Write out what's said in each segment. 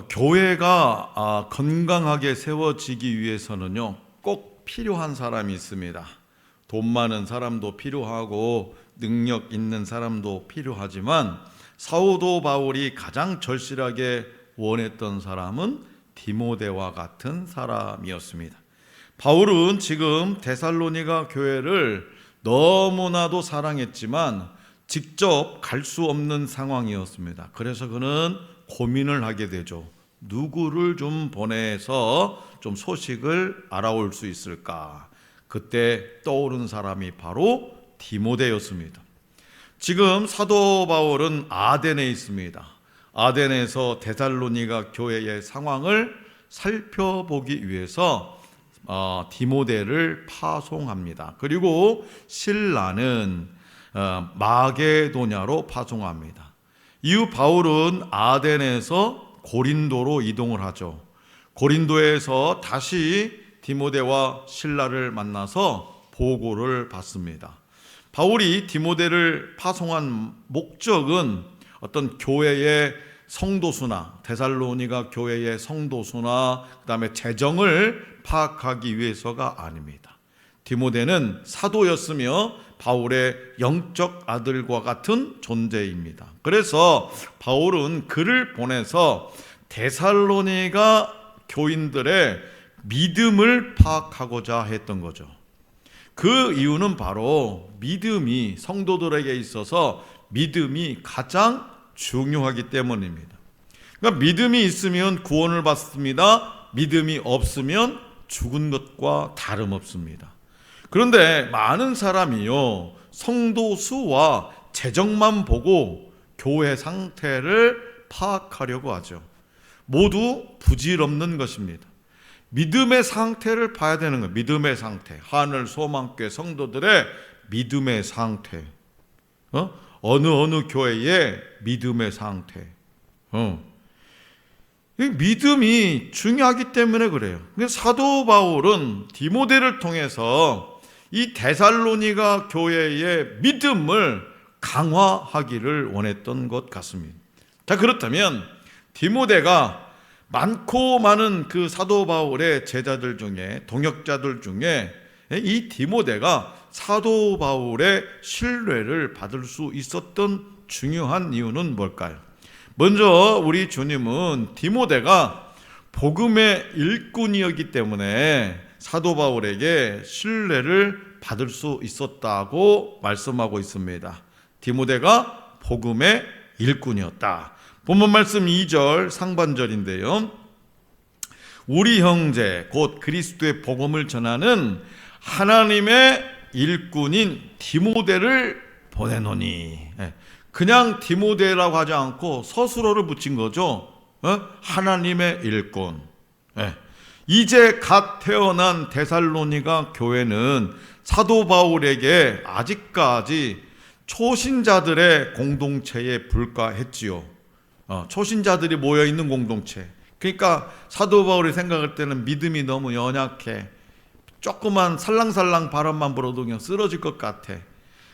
교회가 건강하게 세워지기 위해서는요, 꼭 필요한 사람이 있습니다. 돈 많은 사람도 필요하고 능력 있는 사람도 필요하지만 사도 바울이 가장 절실하게 원했던 사람은 디모데와 같은 사람이었습니다. 바울은 지금 데살로니가 교회를 너무나도 사랑했지만 직접 갈 수 없는 상황이었습니다. 그래서 그는 고민을 하게 되죠. 누구를 좀 보내서 좀 소식을 알아올 수 있을까? 그때 떠오른 사람이 바로 디모데였습니다. 지금 사도 바울은 아덴에 있습니다. 아덴에서 데살로니가 교회의 상황을 살펴보기 위해서 디모데를 파송합니다. 그리고 신라는 마게도냐로 파송합니다. 이후 바울은 아덴에서 고린도로 이동을 하죠. 고린도에서 다시 디모데와 신라를 만나서 보고를 받습니다. 바울이 디모데를 파송한 목적은 어떤 교회의 성도수나 데살로니가 교회의 성도수나 그다음에 재정을 파악하기 위해서가 아닙니다. 디모데는 사도였으며 바울의 영적 아들과 같은 존재입니다. 그래서 바울은 그를 보내서 데살로니가 교인들의 믿음을 파악하고자 했던 거죠. 그 이유는 바로 믿음이 성도들에게 있어서 믿음이 가장 중요하기 때문입니다. 그러니까 믿음이 있으면 구원을 받습니다. 믿음이 없으면 죽은 것과 다름없습니다. 그런데 많은 사람이요, 성도 수와 재정만 보고 교회 상태를 파악하려고 하죠. 모두 부질없는 것입니다. 믿음의 상태를 봐야 되는 거예요. 믿음의 상태. 하늘 소망교회 성도들의 믿음의 상태. 어느 교회의 믿음의 상태. 믿음이 중요하기 때문에 그래요. 사도 바울은 디모데를 통해서 이 데살로니가 교회의 믿음을 강화하기를 원했던 것 같습니다. 자, 그렇다면 디모데가 많고 많은 그 사도 바울의 제자들 중에, 동역자들 중에 이 디모데가 사도 바울의 신뢰를 받을 수 있었던 중요한 이유는 뭘까요? 먼저 우리 주님은 디모데가 복음의 일꾼이었기 때문에 사도 바울에게 신뢰를 받을 수 있었다고 말씀하고 있습니다. 디모데가 복음의 일꾼이었다. 본문 말씀 2절 상반절인데요. 우리 형제 곧 그리스도의 복음을 전하는 하나님의 일꾼인 디모데를 보내노니. 그냥 디모데라고 하지 않고 서술어를 붙인 거죠. 하나님의 일꾼. 이제 갓 태어난 데살로니가 교회는 사도 바울에게 아직까지 초신자들의 공동체에 불과했지요. 초신자들이 모여있는 공동체. 그러니까 사도 바울이 생각할 때는 믿음이 너무 연약해. 조그만 살랑살랑 바람만 불어도 그냥 쓰러질 것 같아.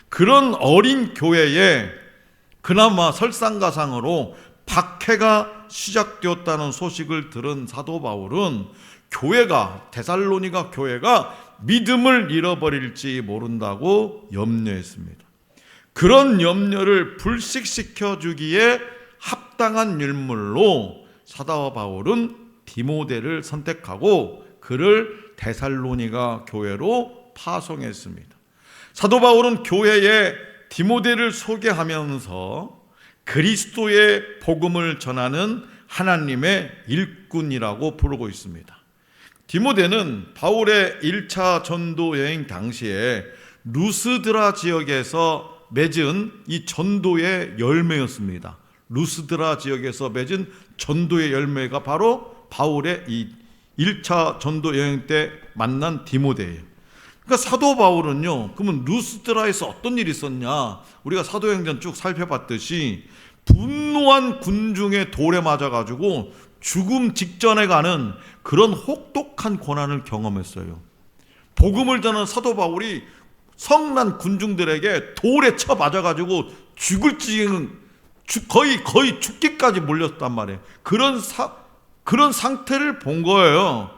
그런 어린 교회에 그나마 설상가상으로 박해가 시작되었다는 소식을 들은 사도 바울은 교회가, 데살로니가 교회가 믿음을 잃어버릴지 모른다고 염려했습니다. 그런 염려를 불식시켜 주기에 합당한 인물로 사도 바울은 디모데를 선택하고 그를 데살로니가 교회로 파송했습니다. 사도 바울은 교회에 디모데를 소개하면서 그리스도의 복음을 전하는 하나님의 일꾼이라고 부르고 있습니다. 디모데는 바울의 1차 전도 여행 당시에 루스드라 지역에서 맺은 이 전도의 열매였습니다. 루스드라 지역에서 맺은 전도의 열매가 바로 바울의 이 1차 전도 여행 때 만난 디모데예요. 그러니까 사도 바울은요, 그러면 루스드라에서 어떤 일이 있었냐? 우리가 사도행전 쭉 살펴봤듯이 분노한 군중의 돌에 맞아가지고 죽음 직전에 가는 그런 혹독한 고난을 경험했어요. 복음을 전하는 사도 바울이 성난 군중들에게 돌에 쳐 맞아가지고 죽을 지경 거의 죽기까지 몰렸단 말이에요. 그런 그런 상태를 본 거예요.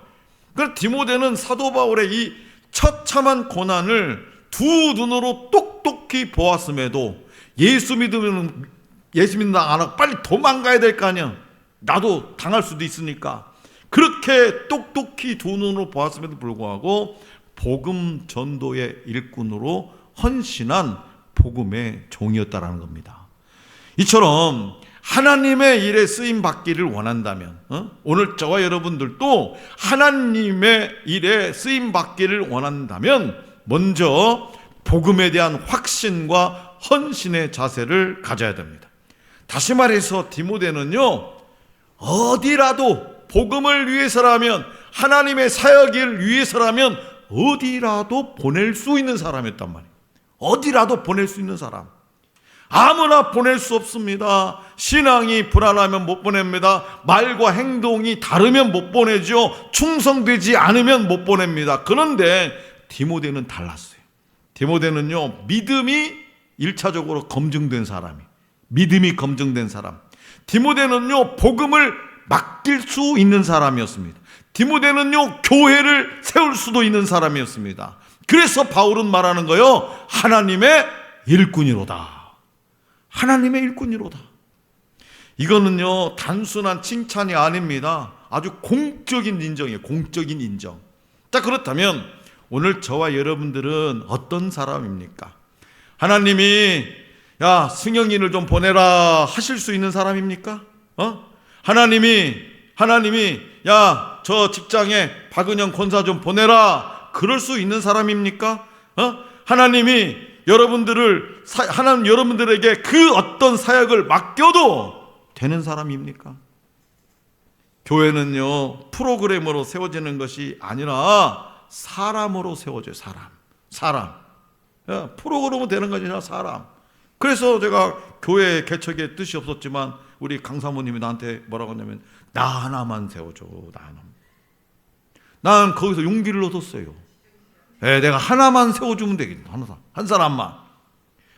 그래서 디모데는 사도 바울의 이 처참한 고난을 두 눈으로 똑똑히 보았음에도 예수 믿는다 안 하고 빨리 도망가야 될 거 아니야. 나도 당할 수도 있으니까. 그렇게 똑똑히 두 눈으로 보았음에도 불구하고 복음 전도의 일꾼으로 헌신한 복음의 종이었다라는 겁니다. 이처럼 하나님의 일에 쓰임 받기를 원한다면 오늘 저와 여러분들도 하나님의 일에 쓰임 받기를 원한다면 먼저 복음에 대한 확신과 헌신의 자세를 가져야 됩니다. 다시 말해서 디모데는요, 어디라도 복음을 위해서라면, 하나님의 사역을 위해서라면 어디라도 보낼 수 있는 사람이었단 말이에요. 어디라도 보낼 수 있는 사람. 아무나 보낼 수 없습니다. 신앙이 불안하면 못 보냅니다. 말과 행동이 다르면 못 보내죠. 충성되지 않으면 못 보냅니다. 그런데 디모데는 달랐어요. 디모데는요, 믿음이 1차적으로 검증된 사람이, 믿음이 검증된 사람. 디모데는요, 복음을 맡길 수 있는 사람이었습니다. 디모데는요, 교회를 세울 수도 있는 사람이었습니다. 그래서 바울은 말하는 거예요. 하나님의 일꾼이로다. 하나님의 일꾼이로다. 이거는요, 단순한 칭찬이 아닙니다. 아주 공적인 인정이에요. 공적인 인정. 자, 그렇다면 오늘 저와 여러분들은 어떤 사람입니까? 하나님이 야, 승영이를 좀 보내라 하실 수 있는 사람입니까? 하나님이 야, 저 직장에 박은영 권사 좀 보내라 그럴 수 있는 사람입니까? 하나님이 하나님 여러분들에게 그 어떤 사역을 맡겨도 되는 사람입니까? 교회는요, 프로그램으로 세워지는 것이 아니라 사람으로 세워져요. 사람. 프로그램으로 되는 것이 아니라 사람. 그래서 제가 교회 개척에 뜻이 없었지만 우리 강사모님이 나한테 뭐라고 하냐면 나 하나만 세워줘. 나 하나만. 난 거기서 용기를 얻었어요. 내가 하나만 세워주면 되겠다. 한 사람만.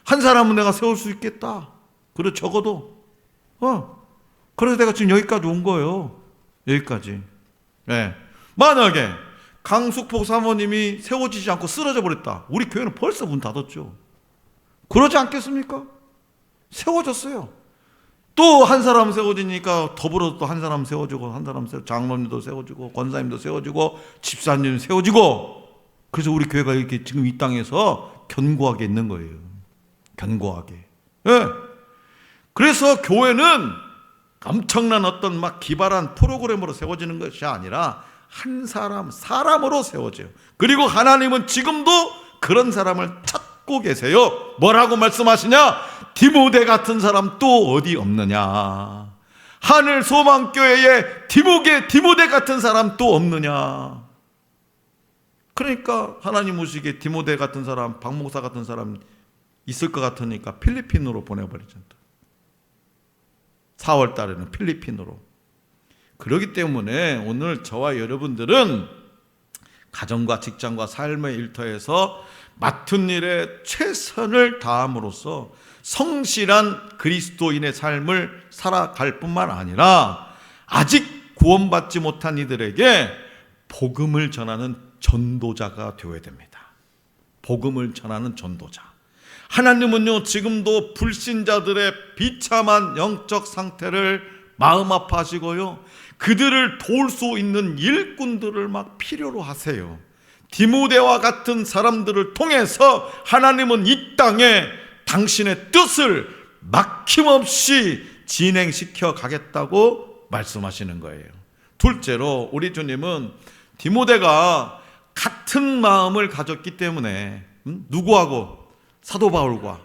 한 사람은 내가 세울 수 있겠다. 그래, 적어도. 그래서 내가 지금 여기까지 온 거예요. 여기까지. 만약에 강숙복 사모님이 세워지지 않고 쓰러져 버렸다. 우리 교회는 벌써 문 닫았죠. 그러지 않겠습니까? 세워졌어요. 또 한 사람 세워지니까 더불어 또 한 사람 세워지고, 한 사람 장로님도 세워지고, 권사님도 세워지고, 집사님 세워지고. 그래서 우리 교회가 이렇게 지금 이 땅에서 견고하게 있는 거예요. 견고하게. 그래서 교회는 엄청난 어떤 막 기발한 프로그램으로 세워지는 것이 아니라 한 사람으로 세워져요. 그리고 하나님은 지금도 그런 사람을 찾고 계세요. 뭐라고 말씀하시냐? 디모데 같은 사람 또 어디 없느냐? 하늘 소망교회에 디모데 같은 사람 또 없느냐? 그러니까 하나님 오시기에 디모데 같은 사람, 박 목사 같은 사람 있을 것 같으니까 필리핀으로 보내버리잖아. 4월 달에는 필리핀으로. 그렇기 때문에 오늘 저와 여러분들은 가정과 직장과 삶의 일터에서 맡은 일에 최선을 다함으로써 성실한 그리스도인의 삶을 살아갈 뿐만 아니라 아직 구원받지 못한 이들에게 복음을 전하는 전도자가 되어야 됩니다. 복음을 전하는 전도자. 하나님은요, 지금도 불신자들의 비참한 영적 상태를 마음 아파하시고요, 그들을 도울 수 있는 일꾼들을 막 필요로 하세요. 디모데와 같은 사람들을 통해서 하나님은 이 땅에 당신의 뜻을 막힘없이 진행시켜 가겠다고 말씀하시는 거예요. 둘째로 우리 주님은 디모데가 같은 마음을 가졌기 때문에 누구하고? 사도 바울과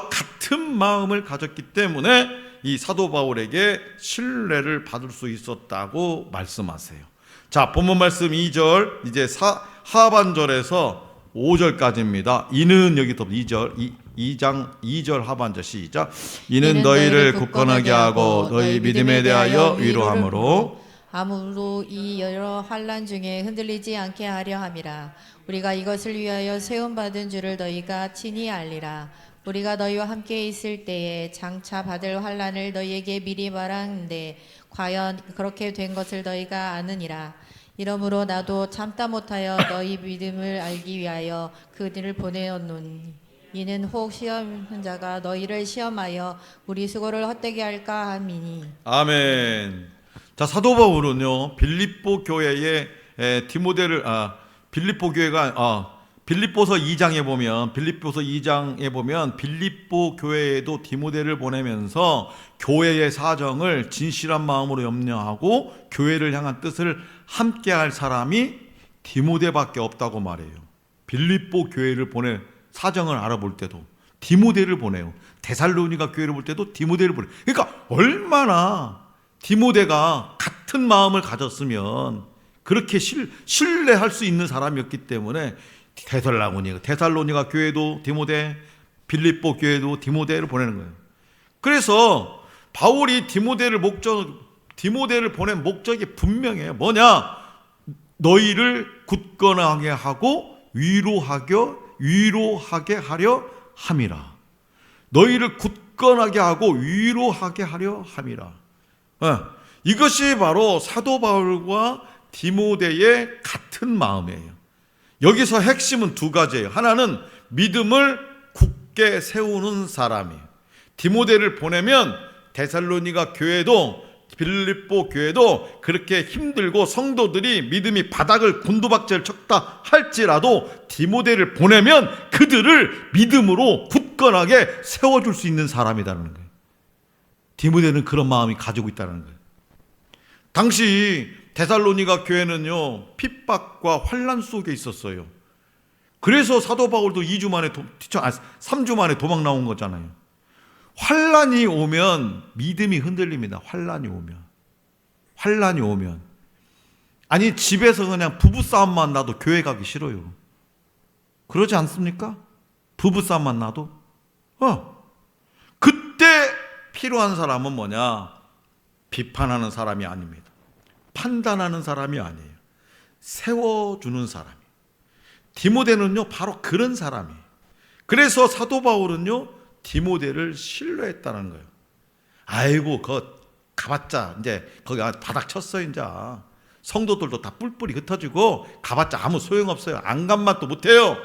같은 마음을 가졌기 때문에 이 사도 바울에게 신뢰를 받을 수 있었다고 말씀하세요. 자, 본문 말씀 2절, 이제 하반절에서 5절까지입니다. 이는 여기부터 2장 2절 하반절 시작. 이는 너희를 굳건하게 하고 너희 믿음에 대하여 위로함으로 아무도 이 여러 환난 중에 흔들리지 않게 하려 함이라. 우리가 이것을 위하여 세움받은 줄을 너희가 친히 알리라. 우리가 너희와 함께 있을 때에 장차 받을 환난을 너희에게 미리 말하는데 과연 그렇게 된 것을 너희가 아느니라. 이러므로 나도 참다 못하여 너희 믿음을 알기 위하여 그들을 보내었노니 이는 혹 시험한 자가 너희를 시험하여 우리 수고를 헛되게 할까 함이니. 아멘. 자, 사도 바울은요 빌립보 교회에 디모데를 빌립보 교회가 빌립보서 2장에 보면 빌립보 교회에도 디모데를 보내면서 교회의 사정을 진실한 마음으로 염려하고 교회를 향한 뜻을 함께할 사람이 디모데밖에 없다고 말해요. 빌립보 교회를 보내 사정을 알아볼 때도 디모데를 보내요. 데살로니가 교회를 볼 때도 디모데를 보내요. 그러니까 얼마나 디모데가 같은 마음을 가졌으면 그렇게 신뢰할 수 있는 사람이었기 때문에 데살로니가 교회도 디모데, 빌립보 교회도 디모데를 보내는 거예요. 그래서 바울이 디모데를 보낸 목적이 분명해요. 뭐냐? 너희를 굳건하게 하고 위로하게 하려 함이라. 너희를 굳건하게 하고 위로하게 하려 함이라. 이것이 바로 사도 바울과 디모데의 같은 마음이에요. 여기서 핵심은 두 가지예요. 하나는 믿음을 굳게 세우는 사람이에요. 디모데를 보내면 데살로니가 교회도 빌립보 교회도 그렇게 힘들고 성도들이 믿음이 바닥을 곤두박질 쳤다 할지라도 디모데를 보내면 그들을 믿음으로 굳건하게 세워줄 수 있는 사람이라는 거예요. 디모데는 그런 마음이 가지고 있다는 거예요. 당시 데살로니가 교회는요 핍박과 환난 속에 있었어요. 그래서 사도 바울도 3주 만에 도망 나온 거잖아요. 환난이 오면 믿음이 흔들립니다. 환난이 오면 아니 집에서 그냥 부부싸움만 나도 교회 가기 싫어요. 그러지 않습니까? 부부싸움만 나도 그때 필요한 사람은 뭐냐? 비판하는 사람이 아닙니다. 판단하는 사람이 아니에요. 세워주는 사람이에요. 디모데는요 바로 그런 사람이에요. 그래서 사도 바울은요 디모데를 신뢰했다는 거예요. 아이고 그거 가봤자 이제 거기 바닥 쳤어. 이제 성도들도 다 뿔뿔이 흩어지고 가봤자 아무 소용없어요. 안 간 맛도 못해요.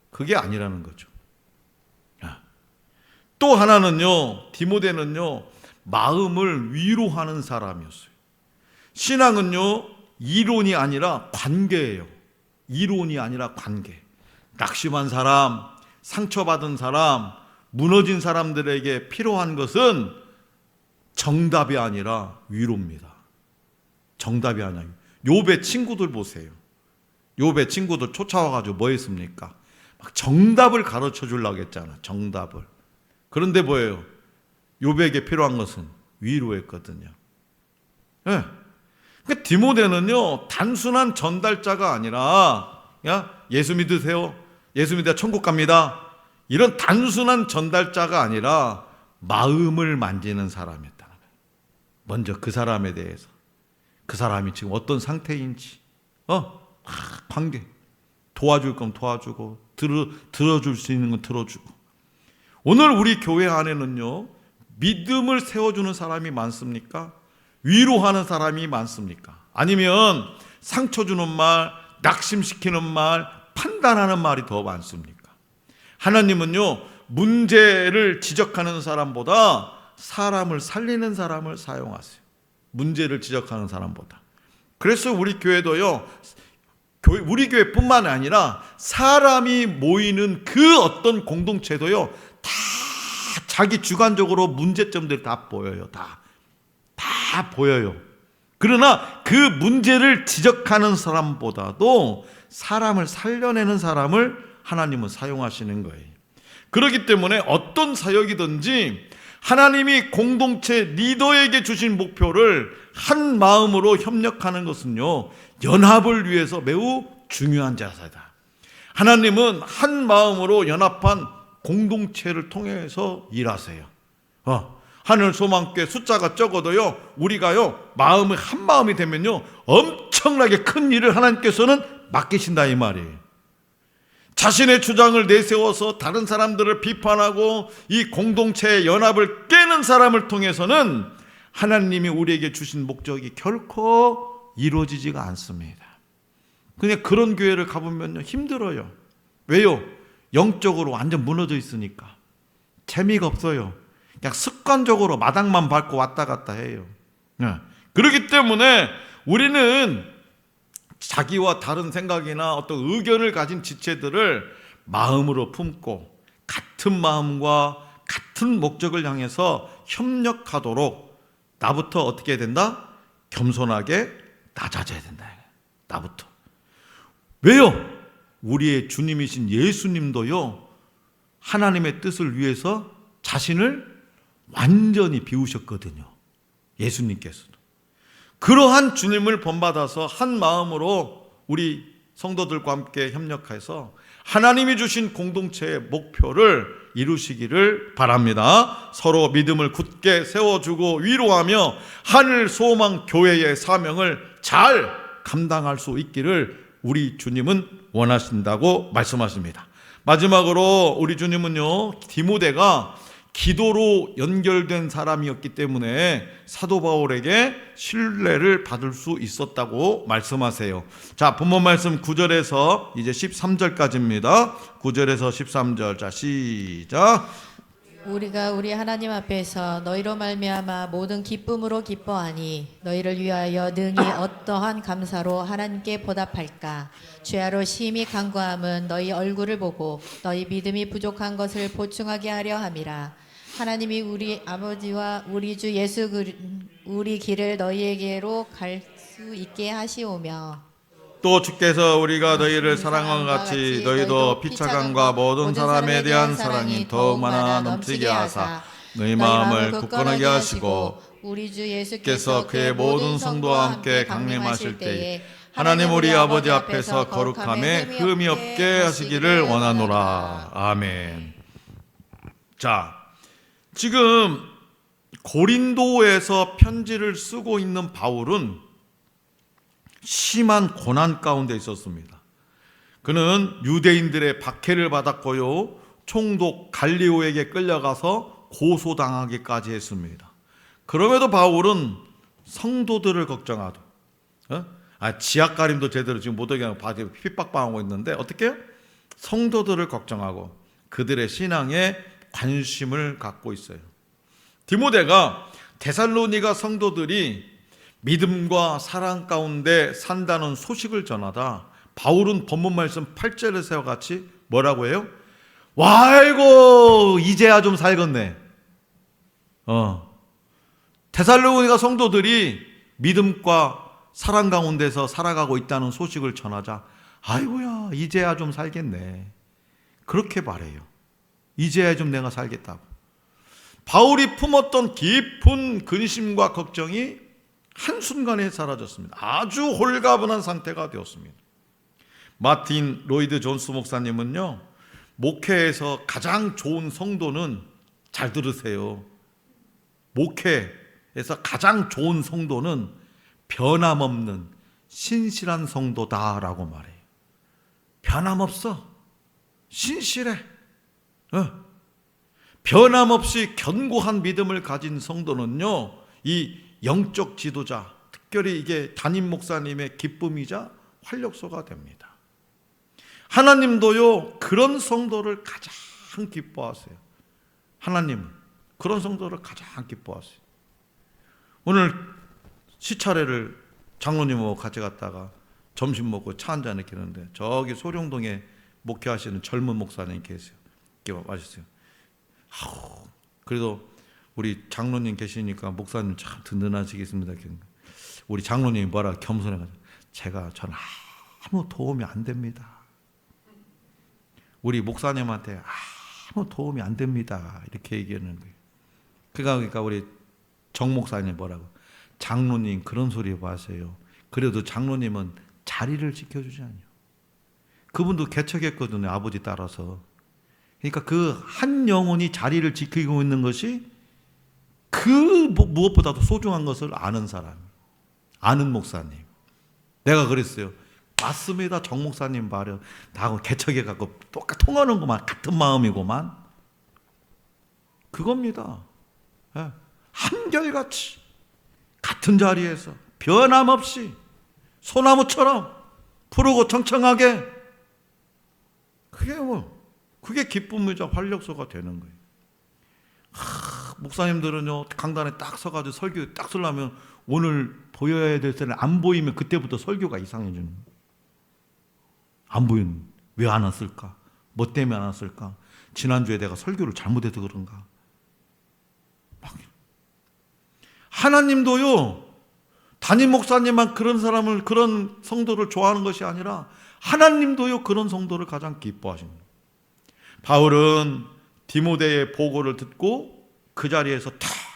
그게 아니라는 거죠. 또 하나는요 디모데는요 마음을 위로하는 사람이었어요. 신앙은요 이론이 아니라 관계예요. 이론이 아니라 관계. 낙심한 사람, 상처받은 사람, 무너진 사람들에게 필요한 것은 정답이 아니라 위로입니다. 정답이 아니라. 욥의 친구들 보세요. 욥의 친구들 쫓아와가지고 뭐 했습니까? 막 정답을 가르쳐 주려고 했잖아. 정답을. 그런데 뭐예요? 욥에게 필요한 것은 위로였거든요. 네. 그러니까 디모데는요 단순한 전달자가 아니라 예수 믿으세요. 예수 믿어 천국 갑니다. 이런 단순한 전달자가 아니라 마음을 만지는 사람이었다는 거예요. 먼저 그 사람에 대해서 그 사람이 지금 어떤 상태인지 관계 도와줄 건 도와주고 들어줄 수 있는 건 들어주고. 오늘 우리 교회 안에는요 믿음을 세워주는 사람이 많습니까? 위로하는 사람이 많습니까? 아니면 상처 주는 말, 낙심시키는 말, 판단하는 말이 더 많습니까? 하나님은요 문제를 지적하는 사람보다 사람을 살리는 사람을 사용하세요. 문제를 지적하는 사람보다. 그래서 우리 교회도요 우리 교회뿐만 아니라 사람이 모이는 그 어떤 공동체도요 다 자기 주관적으로 문제점들이 다 보여요. 다 보여요. 그러나 그 문제를 지적하는 사람보다도 사람을 살려내는 사람을 하나님은 사용하시는 거예요. 그렇기 때문에 어떤 사역이든지 하나님이 공동체 리더에게 주신 목표를 한 마음으로 협력하는 것은요 연합을 위해서 매우 중요한 자세다. 하나님은 한 마음으로 연합한 공동체를 통해서 일하세요. 하늘 소망교회 숫자가 적어도요 우리가요 마음이 한 마음이 되면요 엄청나게 큰 일을 하나님께서는 맡기신다 이 말이에요. 자신의 주장을 내세워서 다른 사람들을 비판하고 이 공동체의 연합을 깨는 사람을 통해서는 하나님이 우리에게 주신 목적이 결코 이루어지지가 않습니다. 그냥 그런 교회를 가보면 힘들어요. 왜요? 영적으로 완전 무너져 있으니까. 재미가 없어요. 그냥 습관적으로 마당만 밟고 왔다 갔다 해요. 그렇기 때문에 우리는 자기와 다른 생각이나 어떤 의견을 가진 지체들을 마음으로 품고 같은 마음과 같은 목적을 향해서 협력하도록 나부터 어떻게 해야 된다? 겸손하게 낮아져야 된다. 나부터. 왜요? 우리의 주님이신 예수님도요, 하나님의 뜻을 위해서 자신을 완전히 비우셨거든요. 예수님께서도. 그러한 주님을 본받아서 한 마음으로 우리 성도들과 함께 협력해서 하나님이 주신 공동체의 목표를 이루시기를 바랍니다. 서로 믿음을 굳게 세워주고 위로하며 하늘 소망 교회의 사명을 잘 감당할 수 있기를 우리 주님은 원하신다고 말씀하십니다. 마지막으로 우리 주님은요, 디모데가 기도로 연결된 사람이었기 때문에 사도 바울에게 신뢰를 받을 수 있었다고 말씀하세요. 자, 본문 말씀 9절에서 이제 13절까지입니다. 9절에서 13절. 자, 시작. 우리가 우리 하나님 앞에서 너희로 말미암아 모든 기쁨으로 기뻐하니 너희를 위하여 능히 어떠한 감사로 하나님께 보답할까. 주야로 심히 간구함은 너희 얼굴을 보고 너희 믿음이 부족한 것을 보충하게 하려 함이라. 하나님이 우리 아버지와 우리 주 예수 우리 길을 너희에게로 갈 수 있게 하시오며 또 주께서 우리가 너희를 사랑한 것 같이 너희도 피차간과 모든 사람에 대한 사랑이 더욱 많아 넘치게 하사 너희 마음을 굳건하게 하시고 우리 주 예수께서 그의 모든 성도와 함께 강림하실 때에 하나님 우리 아버지 앞에서 거룩함에 흠이 없게 하시기를 원하노라. 아멘. 자, 지금 고린도에서 편지를 쓰고 있는 바울은 심한 고난 가운데 있었습니다. 그는 유대인들의 박해를 받았고요, 총독 갈리오에게 끌려가서 고소당하기까지 했습니다. 그럼에도 바울은 성도들을 걱정하도, 지하가림도 제대로 지금 못하게 하고 핍박당하고 있는데 어떻게 해요? 성도들을 걱정하고 그들의 신앙에 관심을 갖고 있어요. 디모데가 데살로니가 성도들이 믿음과 사랑 가운데 산다는 소식을 전하다 바울은 본문 말씀 8절에서와 같이 뭐라고 해요? 와, 아이고 이제야 좀 살겠네. 데살로니가 성도들이 믿음과 사랑 가운데서 살아가고 있다는 소식을 전하자 아이고야 이제야 좀 살겠네. 그렇게 말해요. 이제야 좀 내가 살겠다고. 바울이 품었던 깊은 근심과 걱정이 한순간에 사라졌습니다. 아주 홀가분한 상태가 되었습니다. 마틴 로이드 존스 목사님은요, 목회에서 가장 좋은 성도는, 잘 들으세요, 목회에서 가장 좋은 성도는 변함없는 신실한 성도다라고 말해요. 변함없어. 신실해. 변함없이 견고한 믿음을 가진 성도는요, 이 영적 지도자, 특별히 이게 담임 목사님의 기쁨이자 활력소가 됩니다. 하나님도요, 그런 성도를 가장 기뻐하세요. 하나님은 그런 성도를 가장 기뻐하세요. 오늘 시차례를 장로님하고 같이 갔다가 점심 먹고 차 한잔 했는데 저기 소룡동에 목회하시는 젊은 목사님 계세요. 이렇게 마셨어요. 그래도 우리 장로님 계시니까 목사님 참 든든하시겠습니다. 우리 장로님이 뭐라 겸손해가지고 저는 아무 도움이 안 됩니다. 우리 목사님한테 아무 도움이 안 됩니다. 이렇게 얘기하는 거예요. 그러니까 우리 정 목사님 뭐라고? 장로님 그런 소리 마세요. 그래도 장로님은 자리를 지켜주잖아요. 그분도 개척했거든요. 아버지 따라서. 그러니까 그 한 영혼이 자리를 지키고 있는 것이 그 무엇보다도 소중한 것을 아는 사람, 아는 목사님. 내가 그랬어요. 맞습니다. 정 목사님 말은 나하고 개척해 갖고 똑같 통하는 것만 같은 마음이고만 그겁니다. 예. 한결같이 같은 자리에서 변함없이 소나무처럼 푸르고 청청하게 그게 기쁨이자 활력소가 되는 거예요. 목사님들은요 강단에 딱 서가지고 설교 딱 쓰려면 오늘 보여야 될 때는 안 보이면 그때부터 설교가 이상해지는 거예요. 안 보이는 왜 안 왔을까? 뭐 때문에 안 왔을까? 지난주에 내가 설교를 잘못해서 그런가? 하나님도요 담임 목사님만 그런 사람을 그런 성도를 좋아하는 것이 아니라 하나님도요 그런 성도를 가장 기뻐하십니다. 바울은 디모데의 보고를 듣고 그 자리에서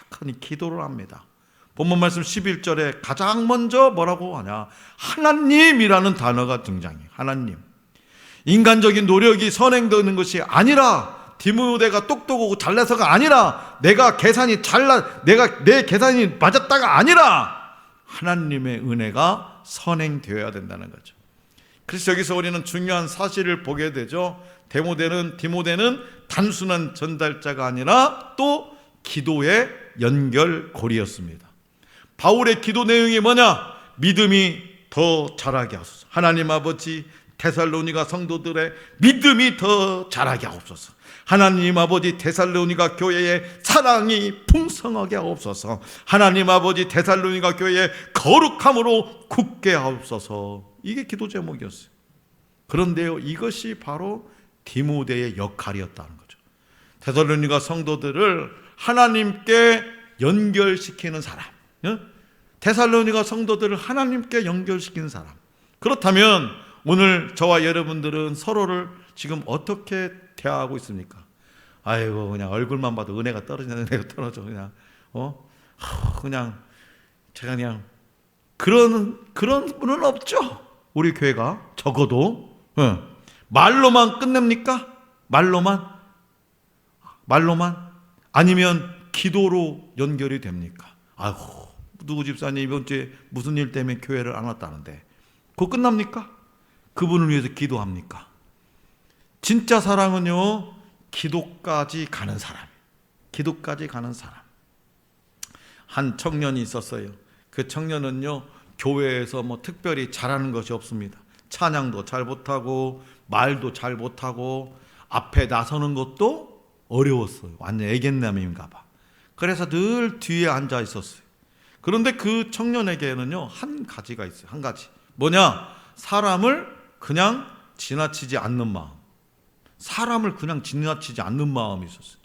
탁하니 기도를 합니다. 본문 말씀 11절에 가장 먼저 뭐라고 하냐? 하나님이라는 단어가 등장해요. 하나님. 인간적인 노력이 선행되는 것이 아니라 디모데가 똑똑하고 잘나서가 아니라 내 계산이 맞았다가 아니라 하나님의 은혜가 선행되어야 된다는 거죠. 그래서 여기서 우리는 중요한 사실을 보게 되죠. 디모데는 단순한 전달자가 아니라 또 기도의 연결고리였습니다. 바울의 기도 내용이 뭐냐? 믿음이 더 자라게 하소서. 하나님 아버지, 데살로니가 성도들의 믿음이 더 자라게 하옵소서. 하나님 아버지, 데살로니가 교회의 사랑이 풍성하게 하옵소서. 하나님 아버지, 데살로니가 교회의 거룩함으로 굳게 하옵소서. 이게 기도 제목이었어요. 그런데요, 이것이 바로 디모데의 역할이었다는 거죠. 데살로니가 성도들을 하나님께 연결시키는 사람, 데살로니가 성도들을 하나님께 연결시키는 사람. 그렇다면 오늘 저와 여러분들은 서로를 지금 어떻게 대하고 있습니까? 아이고 그냥 얼굴만 봐도 은혜가 떨어지는 은혜가 떨어져 제가 그냥 그런 분은 없죠. 우리 교회가 적어도 말로만 끝냅니까? 말로만 아니면 기도로 연결이 됩니까? 아이고 누구 집사님 이번 주에 무슨 일 때문에 교회를 안 왔다는데 그거 끝납니까? 그분을 위해서 기도합니까? 진짜 사랑은요 기도까지 가는 사람. 한 청년이 있었어요. 그 청년은요 교회에서 특별히 잘하는 것이 없습니다. 찬양도 잘 못하고 말도 잘 못하고 앞에 나서는 것도 어려웠어요. 완전 애견남인가 봐. 그래서 늘 뒤에 앉아 있었어요. 그런데 그 청년에게는요 한 가지가 있어요. 한 가지. 뭐냐? 사람을 그냥 지나치지 않는 마음. 마음이 있었어요.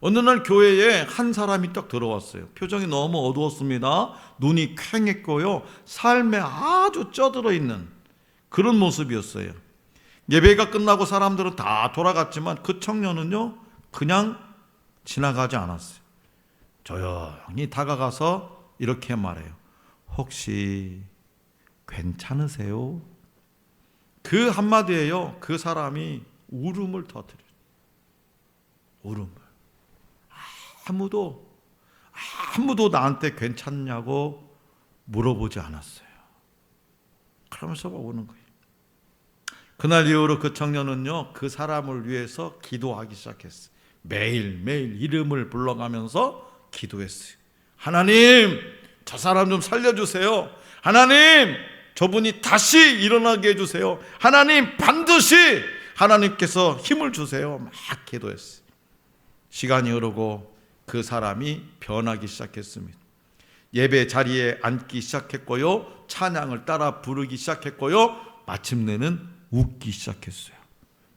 어느 날 교회에 한 사람이 딱 들어왔어요. 표정이 너무 어두웠습니다. 눈이 퀭했고요. 삶에 아주 쪄들어 있는 그런 모습이었어요. 예배가 끝나고 사람들은 다 돌아갔지만 그 청년은요 그냥 지나가지 않았어요. 조용히 다가가서 이렇게 말해요. 혹시 괜찮으세요? 그 한마디에요 그 사람이 울음을 터뜨려요. 울음을. 아무도 나한테 괜찮냐고 물어보지 않았어요. 그러면서 오는 거예요. 그날 이후로 그 청년은요 그 사람을 위해서 기도하기 시작했어요. 매일매일 이름을 불러가면서 기도했어요. 하나님 저 사람 좀 살려주세요. 하나님 저분이 다시 일어나게 해주세요. 하나님 반드시 하나님께서 힘을 주세요. 막 기도했어요. 시간이 흐르고 그 사람이 변하기 시작했습니다. 예배 자리에 앉기 시작했고요. 찬양을 따라 부르기 시작했고요. 마침내는 웃기 시작했어요.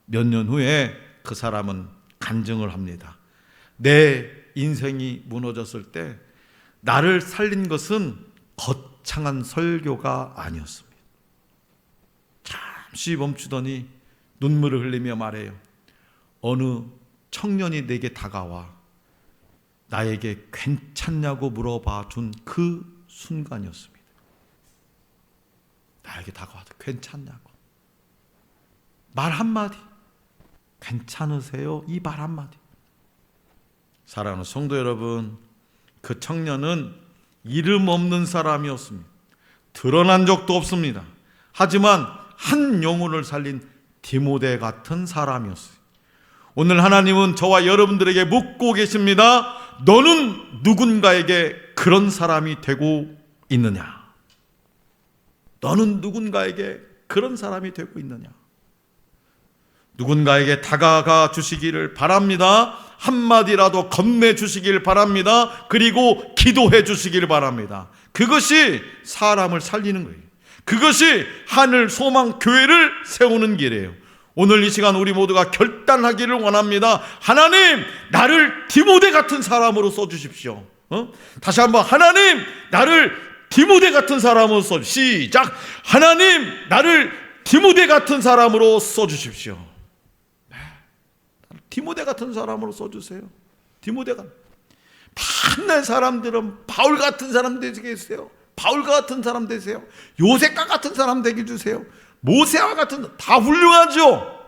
몇 년 후에 그 사람은 간증을 합니다. 내 인생이 무너졌을 때 나를 살린 것은 거창한 설교가 아니었습니다. 잠시 멈추더니 눈물을 흘리며 말해요. 어느 청년이 내게 다가와 나에게 괜찮냐고 물어봐 준 그 순간이었습니다. 나에게 다가와서 괜찮냐고. 말 한마디. 괜찮으세요? 이 말 한마디. 사랑하는 성도 여러분, 그 청년은 이름 없는 사람이었습니다. 드러난 적도 없습니다. 하지만 한 영혼을 살린 디모데 같은 사람이었어요. 오늘 하나님은 저와 여러분들에게 묻고 계십니다. 너는 누군가에게 그런 사람이 되고 있느냐? 너는 누군가에게 그런 사람이 되고 있느냐? 누군가에게 다가가 주시기를 바랍니다. 한마디라도 건네 주시길 바랍니다. 그리고 기도해 주시길 바랍니다. 그것이 사람을 살리는 거예요. 그것이 하늘 소망 교회를 세우는 길이에요. 오늘 이 시간 우리 모두가 결단하기를 원합니다. 하나님, 나를 디모데 같은 사람으로 써주십시오. 다시 한번, 하나님, 나를 디모데 같은 사람으로 써주십시오. 시작. 하나님, 나를 디모데 같은 사람으로 써주십시오. 디모데 같은 사람으로 써주세요. 디모데가. 많은 사람들은 바울 같은 사람 되세요. 바울과 같은 사람 되세요. 요셉과 같은 사람 되게 주세요. 모세와 같은, 다 훌륭하죠.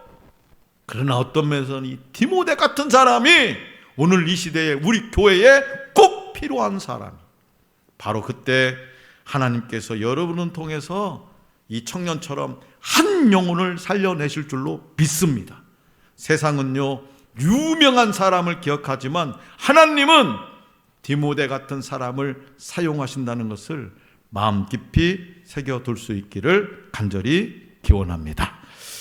그러나 어떤 면에서는 이 디모데 같은 사람이 오늘 이 시대에 우리 교회에 꼭 필요한 사람. 바로 그때 하나님께서 여러분을 통해서 이 청년처럼 한 영혼을 살려내실 줄로 믿습니다. 세상은요, 유명한 사람을 기억하지만 하나님은 디모데 같은 사람을 사용하신다는 것을 마음 깊이 새겨둘 수 있기를 간절히 기원합니다.